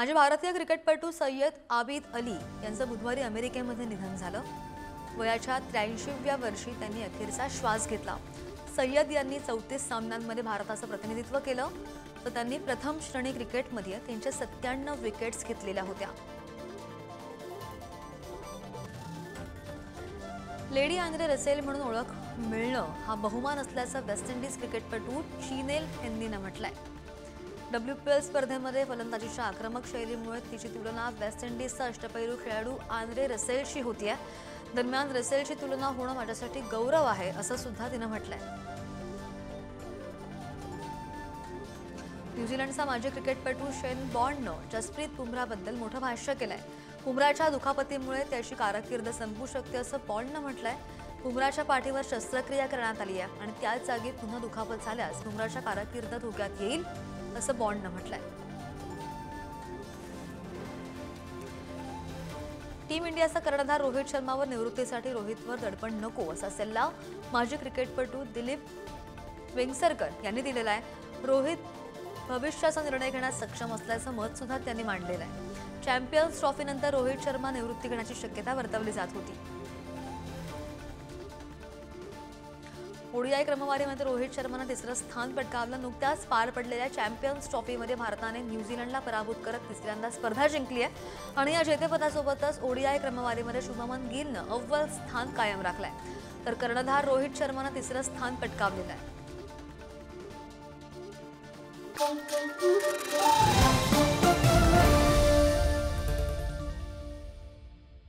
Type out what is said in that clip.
माजी भारतीय क्रिकेटपटू सय्यद आबिद अली यांचं बुधवारी अमेरिकेमध्ये निधन झालं। वयाच्या 83व्या वर्षी त्यांनी अखेरचा श्वास घेतला। सय्यद यांनी 34 सामन्यांमध्ये भारताचं प्रतिनिधित्व केलं, तर त्यांनी प्रथम श्रेणी क्रिकेटमध्ये 397 विकेट्स घेतलेल्या होत्या। लेडी आंद्रे रसेल म्हणून ओळख मिळणं हा बहुमान असल्याचं वेस्ट इंडिज क्रिकेटपटू चीनेल हेन्नीनं म्हटलंय। WPL स्पर्धेमध्ये फलंदाजीच्या आक्रमक शैलीमुळे तिची तुलना वेस्ट इंडिजचा अष्टपैलू खेळाडू आंद्रे रसेलशी होतीये। दरम्यान रसेलची तुलना होणं माझ्यासाठी गौरव आहे असं सुद्धा तिनं म्हटलंय। न्यूझीलंडचा माजी क्रिकेटपटू शेन बॉन्डनं जसप्रीत बुमराहबद्दल मोठं भाष्य केलंय। बुमराच्या दुखापतीमुळे त्याची कारकीर्द संपू शकते असं बॉन्डनं म्हटलंय। बुमराच्या पाठीवर शस्त्रक्रिया करण्यात आली आहे आणि त्याच जागी पुन्हा दुखापत झाल्यास बुमराच्या कारकीर्द धोक्यात येईल असं बॉन्डनं म्हटलंय। टीम इंडियाचा कर्णधार रोहित शर्मावर निवृत्तीसाठी रोहितवर दडपण नको असा सल्ला माजी क्रिकेटपटू दिलीप वेंगसरकर यांनी दिलेला आहे। रोहित भविष्याचा निर्णय घेण्यास सक्षम असल्याचं मत सुद्धा त्यांनी मांडलेलं आहे। चॅम्पियन्स ट्रॉफीनंतर रोहित शर्मा निवृत्ती घेण्याची शक्यता वर्तवली जात होती। ओडीआय क्रमवारीमध्ये रोहित शर्मानं तिसरं स्थान पटकावलं। नुकत्याच पार पडलेल्या चॅम्पियन्स ट्रॉफीमध्ये भारताने न्यूझीलंडला पराभूत करत तिसऱ्यांदा स्पर्धा जिंकली आहे आणि या जेतेपदासोबतच ओडीआय क्रमवारीमध्ये शुभमन गिलनं अव्वल स्थान कायम राखलंय, तर कर्णधार रोहित शर्मानं तिसरं स्थान पटकावलेलं आहे।